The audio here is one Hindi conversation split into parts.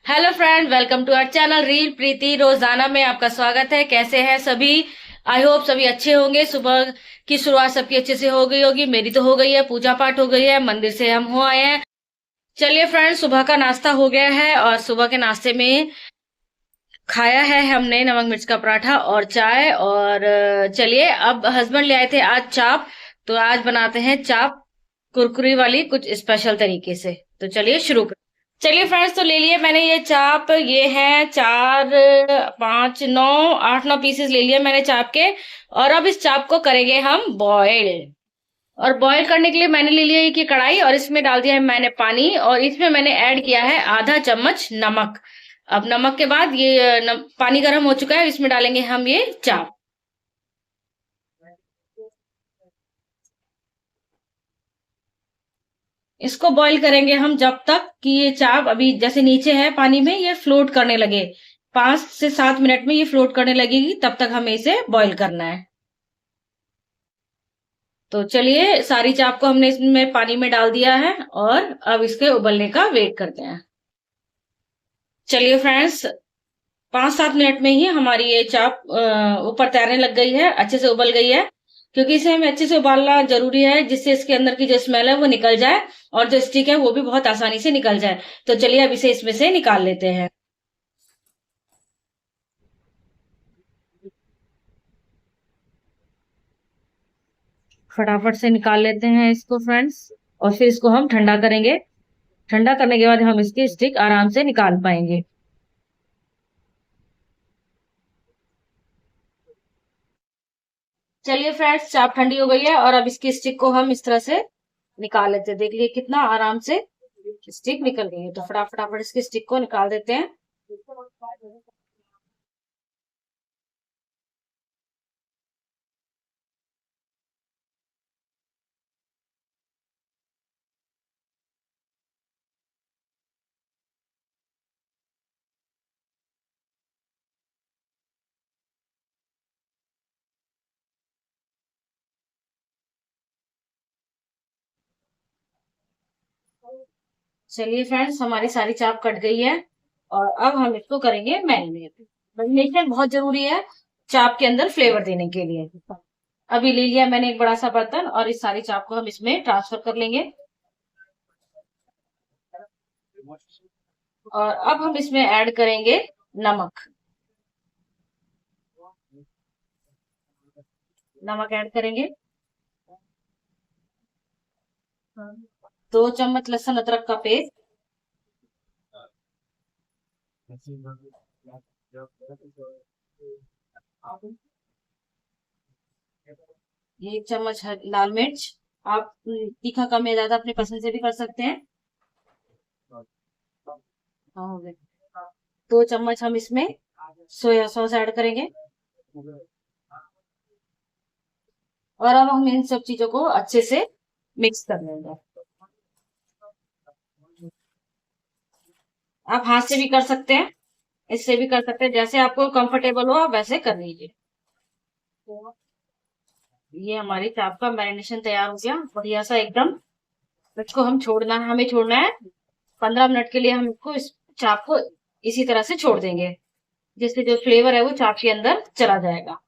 Hello friend, welcome to our channel reel Preeti रोजाना में आपका स्वागत है। कैसे हैं सभी? आई होप सभी अच्छे होंगे। सुबह की शुरुआत सबकी अच्छे से हो गई होगी। मेरी तो हो गई है, पूजा पाठ हो गई है, मंदिर से हम हो आए हैं। चलिए फ्रेंड, सुबह का नाश्ता हो गया है और सुबह के नाश्ते में खाया है हमने नमक मिर्च का पराठा और चाय। और चलिए, अब हस्बैंड ले आए थे आज चाप, तो आज बनाते हैं चाप कुरकुरी वाली कुछ स्पेशल तरीके से। तो चलिए शुरू। चलिए फ्रेंड्स, तो ले लिए मैंने ये चाप। ये है चार, पाँच, नौ, आठ नौ पीसेस ले लिए मैंने चाप के। और अब इस चाप को करेंगे हम बॉईल। और बॉईल करने के लिए मैंने ले लिया एक ये कढ़ाई और इसमें डाल दिया है मैंने पानी और इसमें मैंने ऐड किया है आधा चम्मच नमक। अब नमक के बाद ये पानी गर्म हो चुका है, इसमें डालेंगे हम ये चाप। इसको बॉईल करेंगे हम जब तक कि ये चाप अभी जैसे नीचे है पानी में, ये फ्लोट करने लगे। 5 से 7 मिनट में ये फ्लोट करने लगेगी, तब तक हमें इसे बॉईल करना है। तो चलिए, सारी चाप को हमने इसमें पानी में डाल दिया है और अब इसके उबलने का वेट करते हैं। चलिए फ्रेंड्स, 5-7 मिनट में ही हमारी ये चाप ऊपर तैरने लग गई है, अच्छे से उबल गई है। क्योंकि इसे हमें अच्छे से उबालना जरूरी है, जिससे इसके अंदर की जो स्मेल है वो निकल जाए और जो स्टिक है वो भी बहुत आसानी से निकल जाए। तो चलिए, अब इसे इसमें से निकाल लेते हैं। फटाफट से निकाल लेते हैं इसको फ्रेंड्स। और फिर इसको हम ठंडा करेंगे। ठंडा करने के बाद हम इसकी स्टिक आराम से निकाल पाएंगे। चलिए फ्रेंड्स, चाप ठंडी हो गई है और अब इसकी स्टिक को हम इस तरह से निकाल लेते हैं। देख लिए कितना आराम से स्टिक निकल गई है। तो फटाफट इसकी स्टिक को निकाल देते हैं। चलिए फ्रेंड्स, हमारी सारी चाप कट गई है और अब हम इसको करेंगे मैरिनेट। मैरिनेशन बहुत जरूरी है चाप के अंदर फ्लेवर देने के लिए। अभी ले लिया मैंने एक बड़ा सा बर्तन और इस सारी चाप को हम इसमें ट्रांसफर कर लेंगे। और अब हम इसमें ऐड करेंगे नमक। नमक ऐड करेंगे। 2 चम्मच लहसुन अदरक का पेस्ट। 1 चम्मच लाल मिर्च। आप तीखा कम या ज्यादा अपने पसंद से भी कर सकते हैं। हाँ, हो गए। 2 चम्मच हम इसमें सोया सॉस ऐड करेंगे। और अब हम इन सब चीजों को अच्छे से मिक्स कर लेंगे। आप हाथ से भी कर सकते हैं, इससे भी कर सकते हैं, जैसे आपको कंफर्टेबल हो आप वैसे कर लीजिए। ये हमारी चाप का मैरिनेशन तैयार हो गया, बढ़िया सा एकदम। इसको हमें छोड़ना है 15 मिनट के लिए। हम इसको इस चाप को इसी तरह से छोड़ देंगे, जिससे जो फ्लेवर है वो चाप के अंदर चला जाएगा।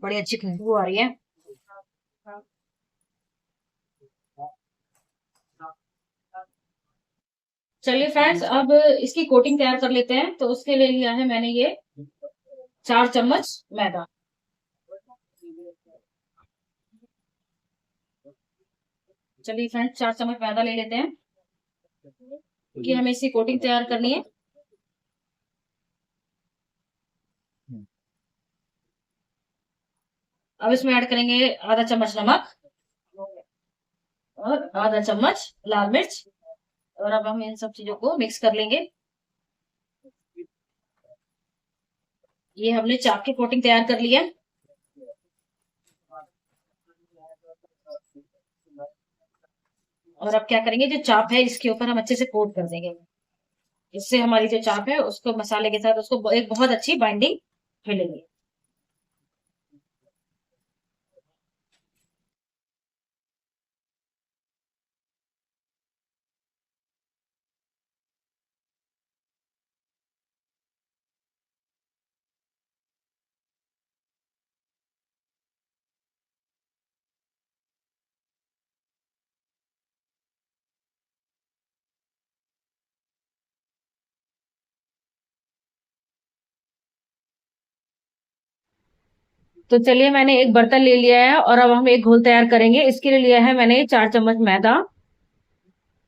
बड़ी अच्छी खुशबू आ रही है। चलिए फ्रेंड्स, अब इसकी कोटिंग तैयार कर लेते हैं। तो उसके लिए लिया है मैंने ये 4 चम्मच मैदा। चलिए फ्रेंड्स, 4 चम्मच मैदा ले लेते हैं, क्योंकि हमें इसकी कोटिंग तैयार करनी है। अब इसमें ऐड करेंगे आधा चम्मच नमक और आधा चम्मच लाल मिर्च। और अब हम इन सब चीजों को मिक्स कर लेंगे। ये हमने चाप की कोटिंग तैयार कर ली है। और अब क्या करेंगे, जो चाप है इसके ऊपर हम अच्छे से कोट कर देंगे। इससे हमारी जो चाप है उसको मसाले के साथ उसको एक बहुत अच्छी बाइंडिंग मिलेगी। तो चलिए मैंने एक बर्तन ले लिया है और अब हम एक घोल तैयार करेंगे। इसके लिए लिया है मैंने 4 चम्मच मैदा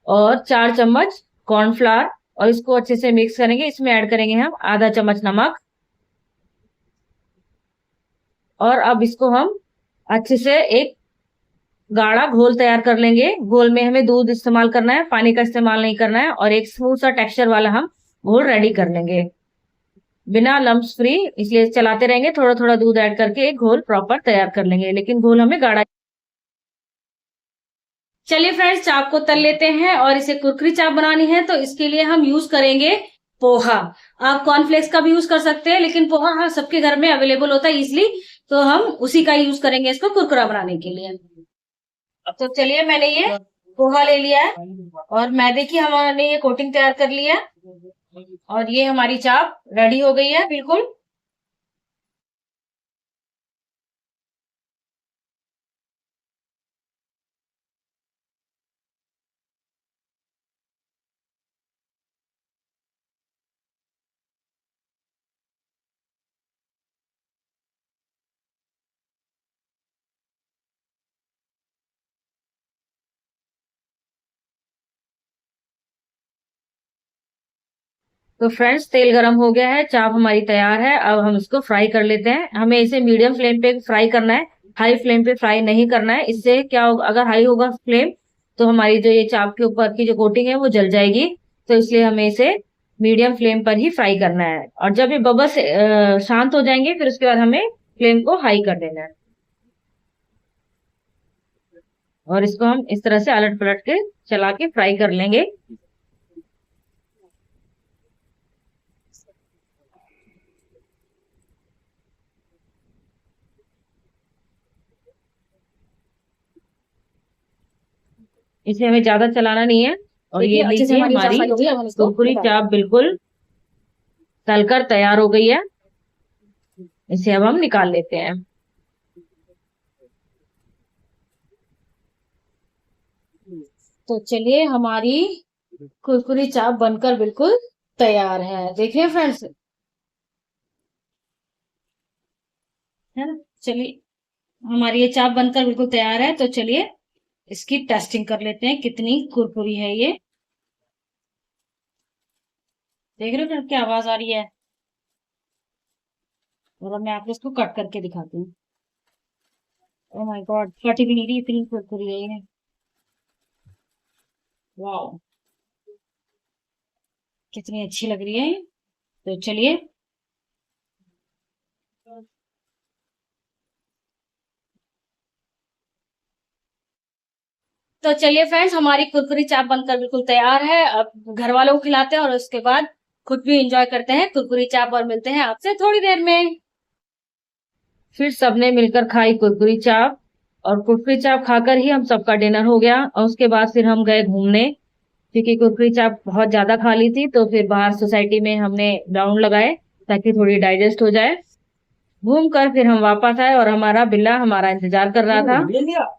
और 4 चम्मच कॉर्नफ्लावर, और इसको अच्छे से मिक्स करेंगे। इसमें ऐड करेंगे हम आधा चम्मच नमक, और अब इसको हम अच्छे से एक गाढ़ा घोल तैयार कर लेंगे। घोल में हमें दूध इस्तेमाल करना है, पानी का इस्तेमाल नहीं करना है, और एक स्मूथ सा टेक्सचर वाला हम घोल रेडी कर लेंगे बिना लम्प्स फ्री। इसलिए चलाते रहेंगे, थोड़ा थोड़ा दूध ऐड करके एक घोल प्रॉपर तैयार कर लेंगे, लेकिन घोल हमें गाढ़ा। चलिए फ्रेंड्स, चाप को तल लेते हैं और इसे कुरकुरी चाप बनानी है, तो इसके लिए हम यूज करेंगे पोहा। आप कॉर्नफ्लेक्स का भी यूज कर सकते हैं, लेकिन पोहा हाँ सबके घर में अवेलेबल होता है इजिली, तो हम उसी का यूज करेंगे इसको कुरकुरा बनाने के लिए। तो चलिए मैंने ये पोहा ले लिया है और मैदे की हमने ये कोटिंग तैयार कर लिया है, और ये हमारी चाप रेडी हो गई है बिल्कुल। तो फ्रेंड्स, तेल गरम हो गया है, चाप हमारी तैयार है। अब हम इसको फ्राई कर लेते हैं। हमें इसे मीडियम फ्लेम पे फ्राई करना है, हाई फ्लेम पे फ्राई नहीं करना है। इससे क्या होगा, अगर हाई होगा फ्लेम तो हमारी जो ये चाप के ऊपर की जो कोटिंग है वो जल जाएगी। तो इसलिए हमें इसे मीडियम फ्लेम पर ही फ्राई करना है, और जब ये बबल्स शांत हो जाएंगे फिर उसके बाद हमें फ्लेम को हाई कर देना है, और इसको हम इस तरह से अलट पलट के चला के फ्राई कर लेंगे। इसे हमें ज्यादा चलाना नहीं है। और ये लीजिए हमारी कुरकुरी चाप बिल्कुल तलकर तैयार हो गई है। इसे अब हम निकाल लेते हैं। तो चलिए हमारी कुरकुरी चाप बनकर बिल्कुल तैयार है, देखिए फ्रेंड्स, है ना। चलिए हमारी ये चाप बनकर बिल्कुल तैयार है, तो चलिए इसकी टेस्टिंग कर लेते हैं कितनी कुरकुरी है ये। देख रहे हो फ्रेंड्स क्या आवाज आ रही है। और अब मैं आपको इसको कट करके दिखाती हूँ। ओह माय गॉड, फटी भी नहीं रही, इतनी कुरकुरी है ये। वाह, कितनी अच्छी लग रही है। तो चलिए, तो चलिए फ्रेंड्स, हमारी कुरकुरी चाप बनकर बिल्कुल तैयार है। अब घर वालों को खिलाते हैं और उसके बाद खुद भी एंजॉय करते हैं कुरकुरी चाप, और मिलते हैं आपसे थोड़ी देर में। फिर सबने मिलकर खाई कुरकुरी चाप, और कुरकुरी चाप खाकर ही हम सबका डिनर हो गया। और उसके बाद फिर हम गए घूमने, क्योंकि कुरकुरी चाप बहुत ज्यादा खा ली थी। तो फिर बाहर सोसाइटी में हमने राउंड लगाए ताकि थोड़ी डाइजेस्ट हो जाए। घूम कर फिर हम वापस आए, और हमारा बिल्ला हमारा इंतजार कर रहा था।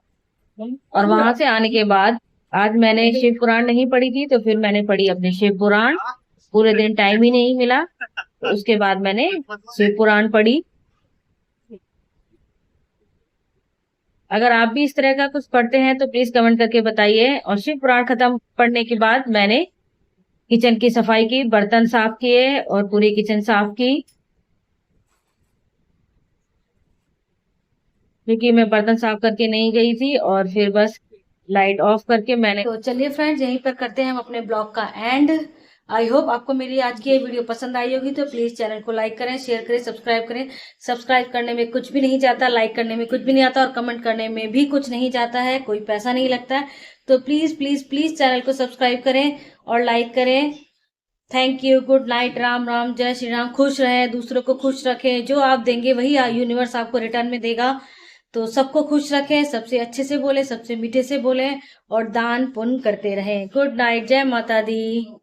और वहां से आने के बाद आज मैंने शिव पुराण नहीं पढ़ी थी, तो फिर मैंने पढ़ी अपने शिव पुराण। पूरे दिन टाइम ही नहीं मिला, तो उसके बाद मैंने शिव पुराण पढ़ी। अगर आप भी इस तरह का कुछ पढ़ते हैं तो प्लीज कमेंट करके बताइए। और शिव पुराण खत्म पढ़ने के बाद मैंने किचन की सफाई की, बर्तन साफ किए और पूरी किचन साफ की, क्योंकि मैं बर्तन साफ करके नहीं गई थी। और फिर बस लाइट ऑफ करके मैंने, तो चलिए फ्रेंड्स, यहीं पर करते हैं हम अपने ब्लॉग का एंड। आई होप आपको मेरी आज की ये वीडियो पसंद आई होगी, तो प्लीज चैनल को लाइक करें, शेयर करें, सब्सक्राइब करें। सब्सक्राइब करने में कुछ भी नहीं जाता, लाइक करने में कुछ भी नहीं आता, और कमेंट करने में भी कुछ नहीं जाता है, कोई पैसा नहीं लगता है। तो प्लीज प्लीज प्लीज चैनल को सब्सक्राइब करें और लाइक करें। Thank you, good night, Ram Ram, जय श्री राम। खुश रहें, दूसरों को खुश रखें। जो आप देंगे वही यूनिवर्स आपको रिटर्न में देगा। तो सबको खुश रखें, सबसे अच्छे से बोले, सबसे मीठे से बोले, और दान पुण्य करते रहें। गुड नाइट, जय माता दी।